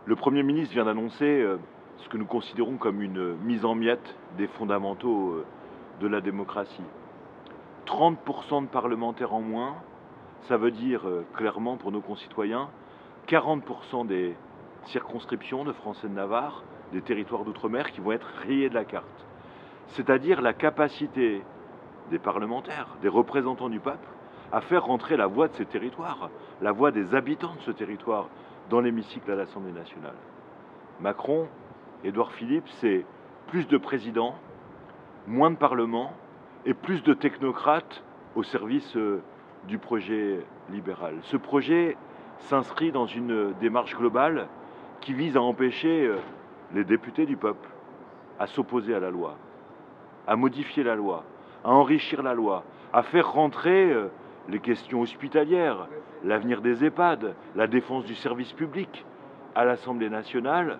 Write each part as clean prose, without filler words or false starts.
Le Premier ministre vient d'annoncer ce que nous considérons comme une mise en miettes des fondamentaux de la démocratie. 30% de parlementaires en moins, ça veut dire clairement pour nos concitoyens, 40% des circonscriptions de France et de Navarre, des territoires d'outre-mer qui vont être rayés de la carte. C'est-à-dire la capacité des parlementaires, des représentants du peuple, à faire rentrer la voix de ces territoires, la voix des habitants de ce territoire dans l'hémicycle à l'Assemblée nationale. Macron, Édouard Philippe, c'est plus de présidents, moins de parlement et plus de technocrates au service du projet libéral. Ce projet s'inscrit dans une démarche globale qui vise à empêcher les députés du peuple à s'opposer à la loi, à modifier la loi, à enrichir la loi, à faire rentrer les questions hospitalières, l'avenir des EHPAD, la défense du service public. À l'Assemblée nationale,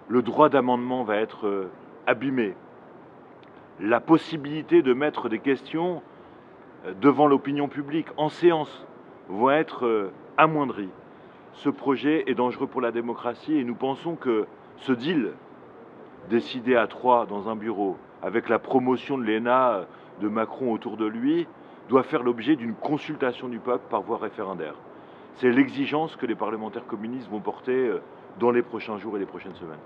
le droit d'amendement va être abîmé. La possibilité de mettre des questions devant l'opinion publique en séance va être amoindrie. Ce projet est dangereux pour la démocratie et nous pensons que ce deal décidé à trois dans un bureau avec la promotion de l'ENA de Macron autour de lui doit faire l'objet d'une consultation du peuple par voie référendaire. C'est l'exigence que les parlementaires communistes vont porter dans les prochains jours et les prochaines semaines.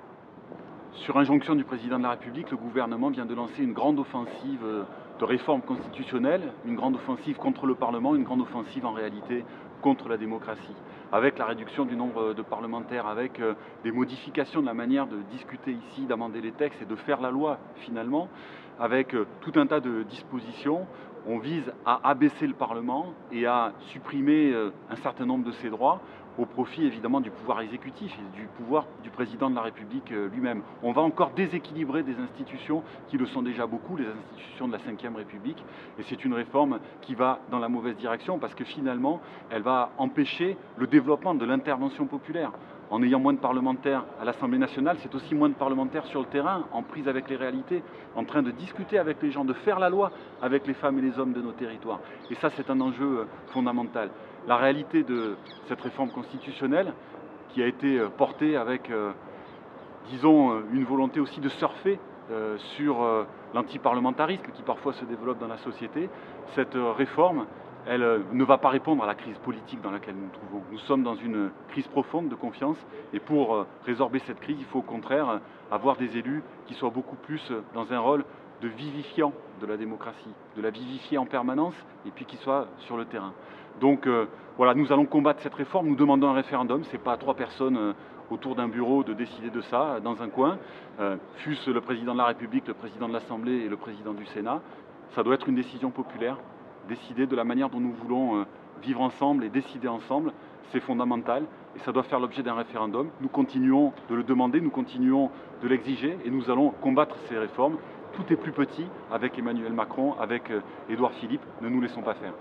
Sur injonction du président de la République, le gouvernement vient de lancer une grande offensive de réforme constitutionnelle, une grande offensive contre le Parlement, une grande offensive en réalité contre la démocratie, avec la réduction du nombre de parlementaires, avec des modifications de la manière de discuter ici, d'amender les textes et de faire la loi finalement, avec tout un tas de dispositions. On vise à abaisser le Parlement et à supprimer un certain nombre de ses droits au profit évidemment du pouvoir exécutif et du pouvoir du président de la République lui-même. On va encore déséquilibrer des institutions qui le sont déjà beaucoup, les institutions de la Ve République, et c'est une réforme qui va dans la mauvaise direction parce que finalement, elle va empêcher le développement de l'intervention populaire. En ayant moins de parlementaires à l'Assemblée nationale, c'est aussi moins de parlementaires sur le terrain, en prise avec les réalités, en train de discuter avec les gens, de faire la loi avec les femmes et les hommes de nos territoires. Et ça, c'est un enjeu fondamental. La réalité de cette réforme constitutionnelle, qui a été portée avec, disons, une volonté aussi de surfer sur l'antiparlementarisme qui parfois se développe dans la société, cette réforme, elle ne va pas répondre à la crise politique dans laquelle nous nous trouvons. Nous sommes dans une crise profonde de confiance et pour résorber cette crise, il faut au contraire avoir des élus qui soient beaucoup plus dans un rôle de vivifiant de la démocratie, de la vivifier en permanence et puis qui soient sur le terrain. Donc voilà, nous allons combattre cette réforme, nous demandons un référendum, ce n'est pas à trois personnes autour d'un bureau de décider de ça, dans un coin, fût-ce le président de la République, le président de l'Assemblée et le président du Sénat. Ça doit être une décision populaire, décider de la manière dont nous voulons vivre ensemble et décider ensemble, c'est fondamental et ça doit faire l'objet d'un référendum. Nous continuons de le demander, nous continuons de l'exiger et nous allons combattre ces réformes. Tout est plus petit avec Emmanuel Macron, avec Édouard Philippe, ne nous laissons pas faire.